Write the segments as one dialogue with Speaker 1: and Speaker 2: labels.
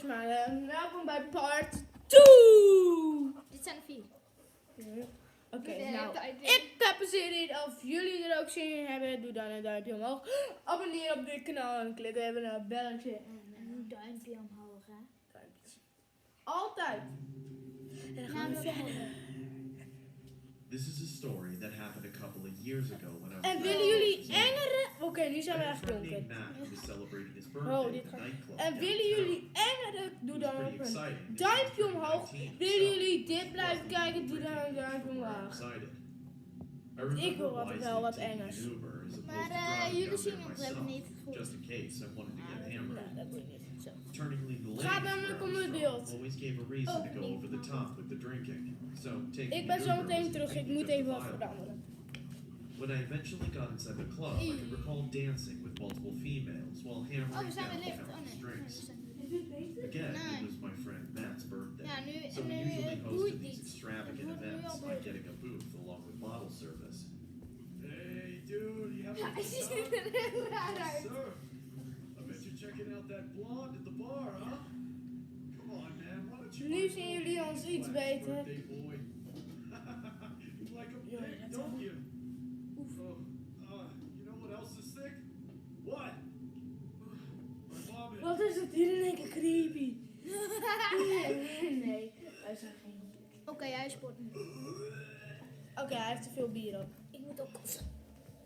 Speaker 1: maar welkom bij part 2.
Speaker 2: Dit zijn er 4.
Speaker 1: Oké, nou, ik heb er zin in. Of jullie er ook zin in hebben, doe dan een duimpje omhoog. Abonneer op dit kanaal en klik even naar het belletje.
Speaker 2: En een duimpje omhoog, hè?
Speaker 1: Duimpje. Altijd. En dan gaan we verder.
Speaker 3: This is a story that happened a couple of years ago when I was.
Speaker 1: En willen jullie engere... Oké, nu zijn we echt donker. Oh, dit gaat... En willen jullie engere... Doe dan ook een duimpje omhoog. Willen jullie dit blijven kijken? Doe dan een duimpje omhoog. Ik wil wel wat engers.
Speaker 2: Maar jullie zien ons hebben niet goed.
Speaker 3: Just in case I wanted to get hammered.
Speaker 1: Nou, dat doe je niet. Zo.
Speaker 3: Turning legal
Speaker 1: Gaat namelijk om het beeld.
Speaker 3: always gave a reason to go over the top with the drinking. So taking
Speaker 1: Ik ben
Speaker 3: the
Speaker 1: zo
Speaker 3: Uber
Speaker 1: meteen
Speaker 3: was
Speaker 1: terug. Ik moet even wat veranderen.
Speaker 3: When I eventually got inside the club, I could recall dancing with multiple females while
Speaker 2: Oh, we
Speaker 3: hammering
Speaker 2: zijn
Speaker 3: down
Speaker 2: weer licht. Oh
Speaker 3: countless
Speaker 2: nee.
Speaker 3: drinks.
Speaker 2: Nee.
Speaker 3: Again,
Speaker 2: Nee.
Speaker 3: it was my friend Matt's birthday.
Speaker 2: Ja, nu,
Speaker 3: So we
Speaker 2: nu
Speaker 3: usually
Speaker 2: doe
Speaker 3: hosted
Speaker 2: ik
Speaker 3: these
Speaker 2: niet.
Speaker 3: extravagant
Speaker 2: Het wordt nu
Speaker 3: events
Speaker 2: al
Speaker 3: by
Speaker 2: beter.
Speaker 3: getting a booth along with bottle service. Hey, dude, you have
Speaker 2: Ja,
Speaker 3: a
Speaker 2: hij ziet er heel raar uit.
Speaker 3: Sir, I bet you're checking out that blonde at the bar, huh? Come on, man, why don't you...
Speaker 1: Nu zien jullie ons iets beter.
Speaker 3: Birthday boy. You like a
Speaker 1: Ja,
Speaker 3: pig,
Speaker 1: dat
Speaker 3: don't
Speaker 1: wel.
Speaker 3: you? You know what else is sick? What? My mom is...
Speaker 1: Wat is het hier in één keer creepy? Nee, wij zijn geen...
Speaker 2: Oké, hij sport nu.
Speaker 1: Oké, hij heeft te veel bier op.
Speaker 2: Ik moet ook kotsen.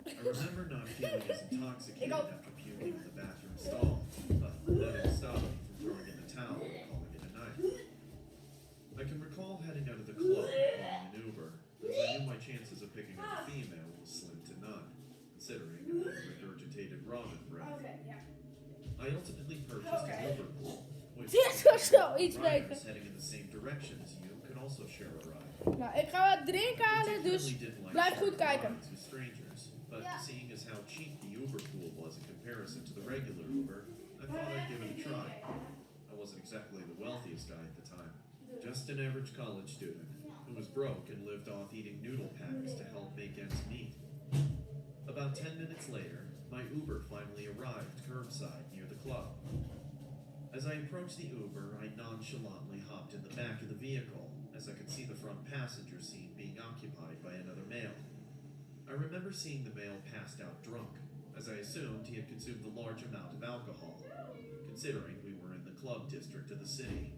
Speaker 3: I remember not feeling as intoxicated
Speaker 1: Ik ook.
Speaker 3: after puking in the bathroom stall, but that didn't stop me from throwing in the towel and calling it a night. I can recall heading out of the club and calling an Uber, as I knew my chances of picking up a female was slim to none, considering I had regurgitated ramen breath.
Speaker 1: Oké, ja.
Speaker 3: I ultimately purchased an Uber pool, which
Speaker 1: Dit was zo iets beter.
Speaker 3: riders heading in the same direction as you can also share a ride.
Speaker 1: Nou, ik ga wat drinken halen, dus blijf goed kijken.
Speaker 3: To strangers, but
Speaker 2: Yeah.
Speaker 3: seeing as how cheap the Uber pool was in comparison to the regular Uber, I thought I'd give it a try. I wasn't exactly the wealthiest guy at the time, just an average college student who was broke and lived off eating noodle packs to help make ends meet. About 10 minutes later, my Uber finally arrived curbside near the club. As I approached the Uber, I nonchalantly hopped in the back of the vehicle, as I could see the front passenger seat being occupied by another male. I remember seeing the male passed out drunk, as I assumed he had consumed a large amount of alcohol, considering we were in the club district of the city.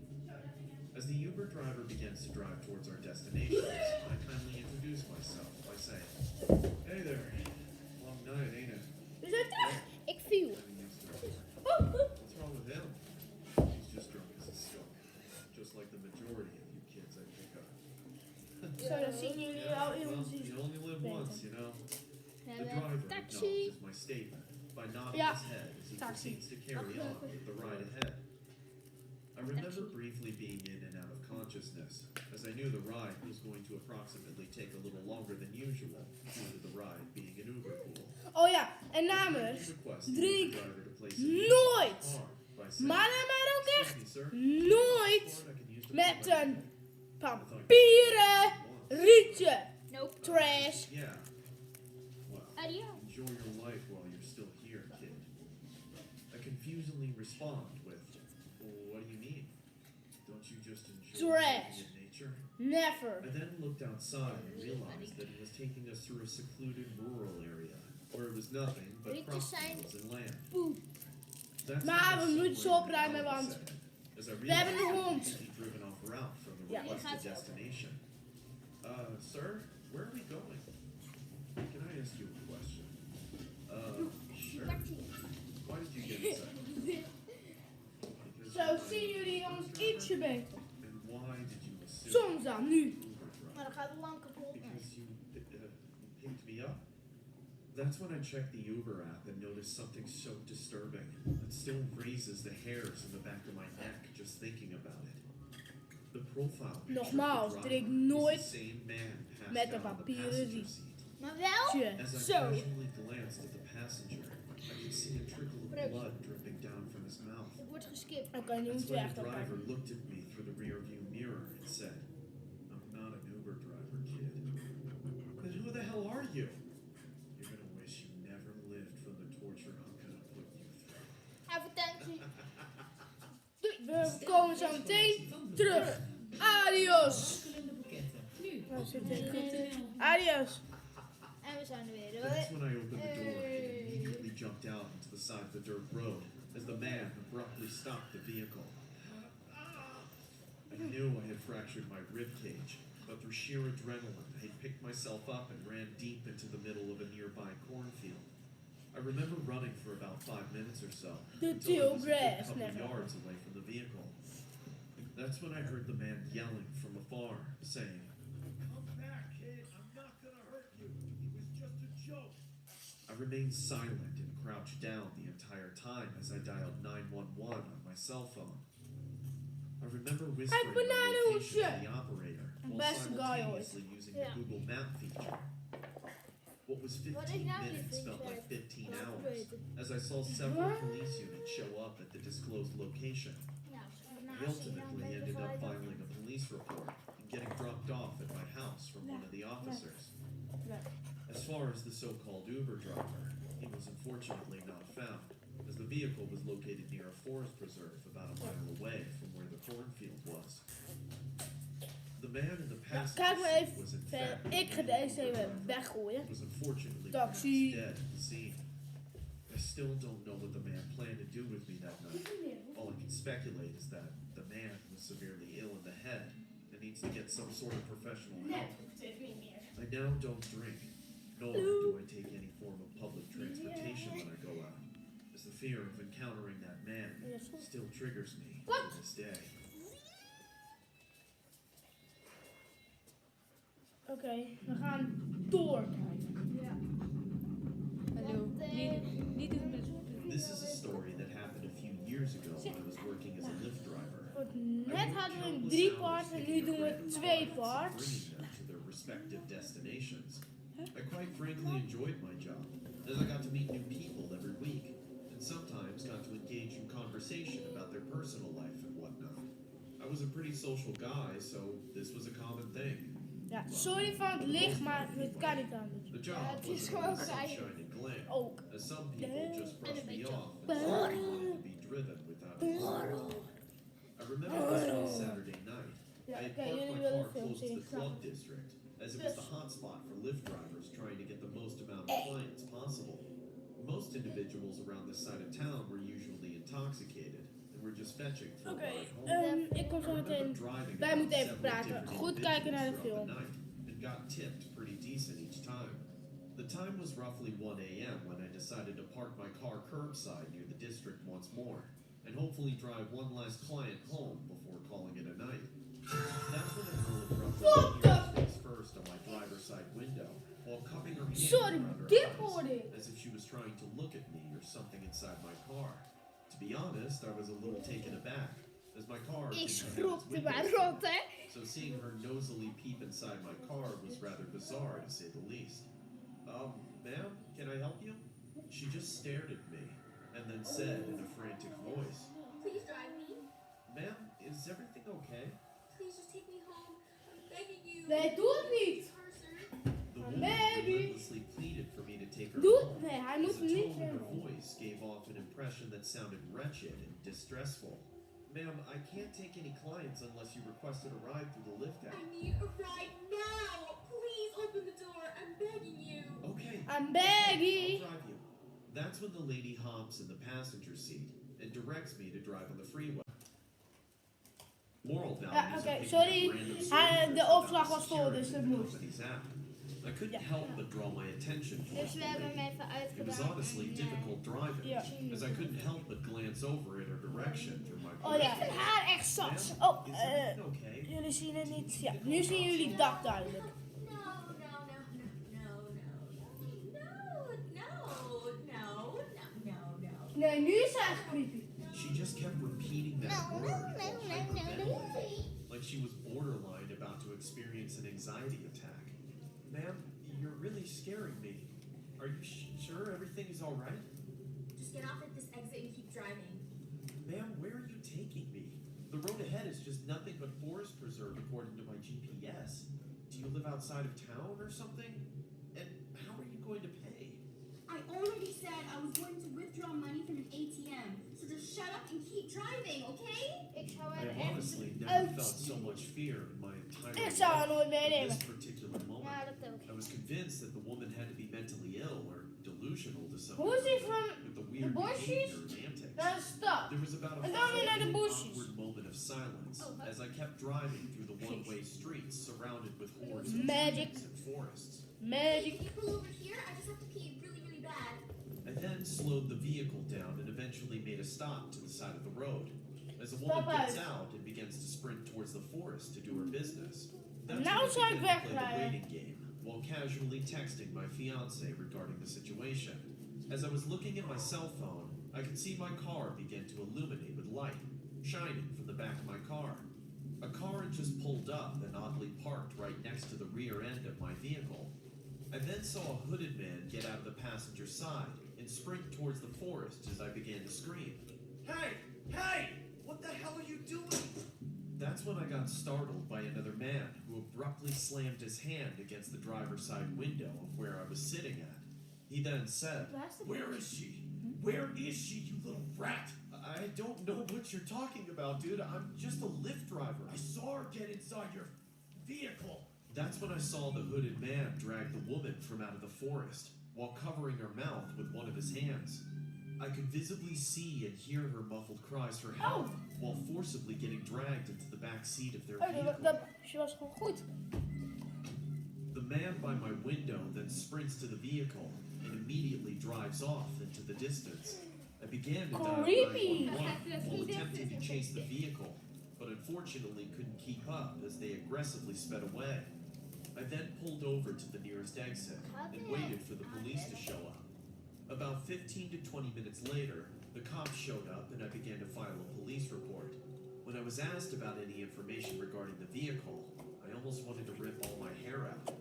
Speaker 3: As the Uber driver begins to drive towards our destinations, I kindly introduced myself by saying, "Hey there, long night, ain't it?"
Speaker 1: We zijn terug. Ik viel.
Speaker 3: What's wrong with him? He's just drunk as a skunk, just like the majority of you kids I pick up.
Speaker 1: Zo, dan zien jullie wel in
Speaker 3: Well,
Speaker 1: ons iets.
Speaker 3: you only live once, you know.
Speaker 2: We
Speaker 3: The
Speaker 2: hebben
Speaker 3: driver
Speaker 2: taxi.
Speaker 3: acknowledges my statement by nodding
Speaker 1: Yeah.
Speaker 3: his head as he
Speaker 1: Taxi.
Speaker 3: proceeds to carry on with the ride ahead. I remember briefly being in and out of consciousness, as I knew the ride was going to approximately take a little longer than usual due to the ride being an Uber pool.
Speaker 1: Oh ja, en
Speaker 3: I
Speaker 1: namens,
Speaker 3: requested
Speaker 1: drink
Speaker 3: the driver to place
Speaker 1: nooit.
Speaker 3: in the car by saying,
Speaker 1: maar ook
Speaker 3: "Excuse
Speaker 1: echt
Speaker 3: me, sir.
Speaker 1: nooit
Speaker 3: Passport I can use to
Speaker 1: met
Speaker 3: put my
Speaker 1: een
Speaker 3: ticket."
Speaker 1: papieren rietje.
Speaker 2: Nope.
Speaker 1: Trash.
Speaker 3: Yeah. Well,
Speaker 2: Adios.
Speaker 3: enjoy your life while you're still here, kid. I confusedly respond with, "Well, what do you mean? Don't you just enjoy
Speaker 1: Trash.
Speaker 3: living in nature?"
Speaker 1: Never.
Speaker 3: I then looked outside and realized that he was taking us through a secluded rural area where it was nothing but
Speaker 2: Rietjes
Speaker 3: crop
Speaker 2: zijn
Speaker 3: fields and land.
Speaker 2: poep.
Speaker 3: That's
Speaker 1: Maar
Speaker 3: when
Speaker 1: we
Speaker 3: I
Speaker 1: moeten ze
Speaker 3: somewhere
Speaker 1: opruimen,
Speaker 3: in the
Speaker 1: want
Speaker 3: said, as I
Speaker 1: we hebben een
Speaker 3: realized
Speaker 1: hond.
Speaker 3: that he'd driven off route from the
Speaker 1: Ja.
Speaker 3: requested destination. Sir, where are we going? Can I ask you a question? Sure. Why did you get inside? Because
Speaker 1: Zo
Speaker 3: you're
Speaker 1: zien
Speaker 3: my
Speaker 1: jullie ons
Speaker 3: Uber driver?
Speaker 1: ietsje beter.
Speaker 3: And why did you assume
Speaker 1: Soms dan, nu.
Speaker 3: Uber driver?
Speaker 2: Maar dan gaat het lang kapot.
Speaker 3: Because you picked me up? That's when I checked the Uber app and noticed something so disturbing. It still raises the hairs in the back of my neck just thinking about it. The profile picture of the
Speaker 1: Nogmaals,
Speaker 3: driver
Speaker 1: drink
Speaker 3: is the
Speaker 1: nooit
Speaker 3: same man passed
Speaker 1: met een
Speaker 3: out on the
Speaker 1: papieren
Speaker 3: passenger
Speaker 1: riet.
Speaker 3: seat.
Speaker 2: Maar wel?
Speaker 3: As I
Speaker 1: Zo.
Speaker 3: casually glanced at the passenger, I could see a trickle of blood dripping down from his mouth.
Speaker 2: Ik word geskipt.
Speaker 1: Oké, nu
Speaker 3: That's
Speaker 1: moeten we
Speaker 3: when
Speaker 1: echt
Speaker 3: the driver
Speaker 1: opkijken.
Speaker 3: looked at me through the rearview mirror and said, "I'm not an Uber driver, kid. Then who the hell are you? You're gonna wish you never lived from the torture I'm gonna put you through."
Speaker 2: Advertentie.
Speaker 1: We komen komen zo meteen terug. Adios. Nou, zit ik goed. Adios.
Speaker 2: En we zijn er weer.
Speaker 3: That's when I opened the door and immediately jumped out into the side of the dirt road as the man abruptly stopped the vehicle. I knew I had fractured my rib cage, but through sheer adrenaline, I picked myself up and ran deep into the middle of a nearby cornfield. I remember running for about 5 minutes or so until I was a good couple yards away from the vehicle. That's when I heard the man yelling from afar, saying, "Come back, kid. I'm not gonna hurt you. It was just a joke." I remained silent and crouched down the entire time as I dialed 911 on my cell phone. I remember whispering my location to the operator while simultaneously using the Google Map feature. What was 15 minutes felt like 15 hours as I saw several police units show up at the disclosed location. I ultimately ended up filing a police report and getting dropped off at my house from one of the officers. As far as the so-called Uber driver, he was unfortunately not found, as the vehicle was located near a forest preserve about a mile away from where the cornfield was. The man in the passenger seat was in fact
Speaker 1: Ik ga deze even weggooien.
Speaker 3: was unfortunately
Speaker 1: Taxi.
Speaker 3: dead at the scene. I still don't know what the man planned to do with me that night. All I can speculate is that the man was severely ill in the head and needs to get some sort of professional help. I now don't drink, nor do I take any form of public transportation when I go out, as the fear of encountering that man still triggers me to this day.
Speaker 1: Oké, we gaan doorkijken.
Speaker 2: Ja.
Speaker 4: Hallo. Niet doen.
Speaker 3: This is a story that happened a few years ago when I was working as a Lyft driver.
Speaker 1: Goed, net hadden we een 3 parts en nu doen we 2 parts.
Speaker 3: Bringing them to their respective destinations. I quite frankly enjoyed my job, as I got to meet new people every week, and sometimes got to engage in conversation about their personal life and whatnot. I was a pretty social guy, so this was a common thing.
Speaker 1: Ja, sorry van het licht, maar het kan niet anders.
Speaker 3: The job
Speaker 2: het is
Speaker 3: wasn't
Speaker 2: gewoon
Speaker 3: all
Speaker 2: saai.
Speaker 3: sunshine and glam,
Speaker 1: Ook.
Speaker 3: as some people just brushed me
Speaker 2: beetje
Speaker 3: off and said they wanted to be driven without a car. I remember this one Saturday night.
Speaker 1: Ja,
Speaker 3: I had
Speaker 1: oké,
Speaker 3: parked
Speaker 1: jullie
Speaker 3: my
Speaker 1: willen
Speaker 3: car
Speaker 1: film
Speaker 3: close to
Speaker 1: zien.
Speaker 3: the club district, as it was the hotspot for Lyft drivers trying to get the most amount of clients possible. Most individuals around this side of town were usually intoxicated and were just fetching for a
Speaker 1: Oké,
Speaker 3: ride home.
Speaker 1: ik kom
Speaker 3: I
Speaker 1: zo
Speaker 3: remember
Speaker 1: meteen.
Speaker 3: driving
Speaker 1: Wij
Speaker 3: about
Speaker 1: moeten even
Speaker 3: several
Speaker 1: praten.
Speaker 3: different
Speaker 1: Goed kijken naar de
Speaker 3: individuals
Speaker 1: film.
Speaker 3: throughout the night and got tipped pretty decent each time. The time was roughly 1 a.m. when I decided to park my car curbside near the district once more and hopefully drive one last client home before calling it a night. That's when a girl abruptly appeared face first on my driver's side window while cupping her hands
Speaker 1: Sorry,
Speaker 3: around her
Speaker 1: dit
Speaker 3: eyes,
Speaker 1: hoorde ik.
Speaker 3: as if she was trying to look at me or something inside my car. To be honest, I was a little taken aback, as my car
Speaker 2: Ik
Speaker 3: didn't have its
Speaker 2: schrokte
Speaker 3: windows
Speaker 2: maar
Speaker 3: down.
Speaker 2: rot, hè.
Speaker 3: So seeing her nosily peep inside my car was rather bizarre, to say the least. Ma'am, can I help you? She just stared at me and then said in a frantic voice,
Speaker 5: Please drive me.
Speaker 3: "Ma'am, is everything okay?"
Speaker 5: Please just take me home. I'm begging you.
Speaker 1: Nee, doe het niet.
Speaker 5: Mercer.
Speaker 3: The woman
Speaker 1: Maybe.
Speaker 3: relentlessly pleaded for me to take her
Speaker 1: Doe
Speaker 3: home,
Speaker 1: nee, hij
Speaker 3: as
Speaker 1: moet
Speaker 3: the
Speaker 1: niet
Speaker 3: tone in her
Speaker 1: zeggen.
Speaker 3: voice gave off an impression that sounded wretched and distressful. "Ma'am, I can't take any clients unless you requested a ride through the Lyft app."
Speaker 5: I need a ride now. Please open the door. I'm begging you.
Speaker 3: "Okay,
Speaker 1: I'm
Speaker 3: I'll
Speaker 1: begging.
Speaker 3: drive you." That's when the lady hops in the passenger seat and directs me to drive on the freeway. Moral values.
Speaker 1: Ja,
Speaker 3: of
Speaker 1: oké,
Speaker 3: picking
Speaker 1: sorry.
Speaker 3: up random
Speaker 1: De
Speaker 3: strangers
Speaker 1: opslag
Speaker 3: without
Speaker 1: was vol, dus
Speaker 3: securing
Speaker 1: het
Speaker 3: the
Speaker 1: moest.
Speaker 3: company's app. I couldn't
Speaker 1: Ja.
Speaker 3: help but draw my attention to
Speaker 2: Dus we hebben hem even
Speaker 3: It was
Speaker 2: uitgedaan.
Speaker 3: honestly
Speaker 2: en,
Speaker 3: difficult driving,
Speaker 1: Ja.
Speaker 3: as I couldn't help but glance over in her direction through my
Speaker 1: Oh ja.
Speaker 2: Ik vind haar echt zat.
Speaker 3: Ma'am,
Speaker 1: Oh,
Speaker 3: is everything okay?
Speaker 1: jullie zien het niet. Ja, nu zien jullie dat duidelijk.
Speaker 5: No, no, no, no, no, no.
Speaker 1: Nee, nu is hij echt creepy.
Speaker 3: She just kept repeating that word while hyperventilating, like she was borderline about to experience an anxiety attack. "Ma'am, you're really scaring me. Are you sure everything is all right?
Speaker 5: Just get off at this exit and keep driving.
Speaker 3: Ma'am, where are you taking me? The road ahead is just nothing but forest preserve according to my GPS. Do you live outside of town or something? And how are you going to pay?"
Speaker 5: I already said I was going to withdraw money from an ATM. So just shut up and keep driving, okay?
Speaker 2: Ik zou
Speaker 3: I
Speaker 2: er
Speaker 3: have
Speaker 2: echt...
Speaker 3: honestly never felt so much fear in my entire
Speaker 1: Ik zou haar
Speaker 3: life.
Speaker 1: nooit
Speaker 3: In
Speaker 1: meenemen.
Speaker 3: this particular moment,
Speaker 2: Ja, dat ook.
Speaker 3: I was convinced that the woman had to be mentally ill or delusional to some
Speaker 1: Hoe is die
Speaker 3: degree
Speaker 1: van
Speaker 3: with the
Speaker 1: de
Speaker 3: weird
Speaker 1: bosjes
Speaker 3: behavior and antics.
Speaker 1: naar de stad?
Speaker 3: There was about a
Speaker 1: En dan weer naar de
Speaker 3: 5-minute
Speaker 1: bosjes.
Speaker 3: awkward moment of silence
Speaker 2: Oh,
Speaker 3: as I kept driving through the one-way streets surrounded with hordes of
Speaker 1: Magic.
Speaker 3: trees and forests.
Speaker 1: Magic.
Speaker 5: Can you pull over here? I just have to pee really, really bad.
Speaker 3: I then slowed the vehicle down and eventually made a stop to the side of the road. As the woman
Speaker 1: Stop
Speaker 3: gets
Speaker 1: uit.
Speaker 3: out and begins to sprint towards the forest to do her business, that's
Speaker 1: Nou
Speaker 3: when I
Speaker 1: zou ik
Speaker 3: began to play the
Speaker 1: wegrijden.
Speaker 3: waiting game while casually texting my fiance regarding the situation. As I was looking at my cell phone, I could see my car begin to illuminate with light, shining from the back of my car. A car had just pulled up and oddly parked right next to the rear end of my vehicle. I then saw a hooded man get out of the passenger side and sprint towards the forest as I began to scream, "Hey! Hey! What the hell are you doing?" That's when I got startled by another man who abruptly slammed his hand against the driver's side window of where I was sitting at. He then said, "Where is she? Where is she, you little rat?" "I don't know what you're talking about, dude. I'm just a Lyft driver. I saw her get inside your vehicle." That's when I saw the hooded man drag the woman from out of the forest while covering her mouth with one of his hands. I could visibly see and hear her muffled cries for help while forcibly getting dragged into the back seat of their
Speaker 1: Oh,
Speaker 3: vehicle.
Speaker 1: dat bosje was gewoon goed.
Speaker 3: The man by my window then sprints to the vehicle and immediately drives off into the distance. I began to dial
Speaker 1: Creepy.
Speaker 3: 911 while attempting to chase the vehicle, but unfortunately couldn't keep up as they aggressively sped away. I then pulled over to the nearest exit and waited for the police to show up. About 15 to 20 minutes later, the cops showed up and I began to file a police report. When I was asked about any information regarding the vehicle, I almost wanted to rip all my hair out.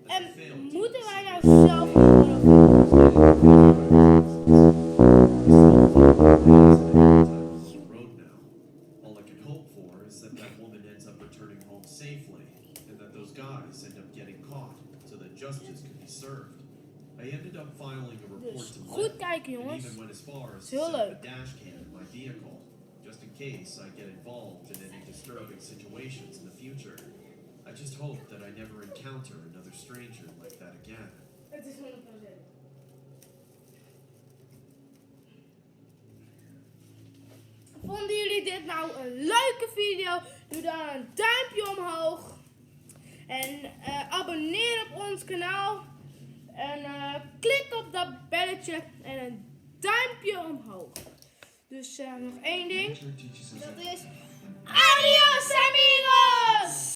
Speaker 3: As I
Speaker 1: En
Speaker 3: failed to
Speaker 1: moeten wij nou
Speaker 3: consider
Speaker 1: zelf
Speaker 3: road now. All I can hope for is that that woman ends up returning home safely, and that those guys end up getting caught, so that justice can be served. I ended up filing a report
Speaker 1: Dus
Speaker 3: to
Speaker 1: goed
Speaker 3: Lyft,
Speaker 1: kijken,
Speaker 3: and
Speaker 1: jongens.
Speaker 3: even went as far as
Speaker 1: Is
Speaker 3: to
Speaker 1: heel
Speaker 3: set up
Speaker 1: leuk.
Speaker 3: a dash cam in my vehicle, just in case I get involved in any disturbing situations in the future. I just hope that I never encounter another stranger like that again.
Speaker 1: Het is 100%. Vonden jullie dit nou een leuke video? Doe dan een duimpje omhoog. En abonneer op ons kanaal. En klik op dat belletje en een duimpje omhoog. Dus nog één ding.
Speaker 2: Dat is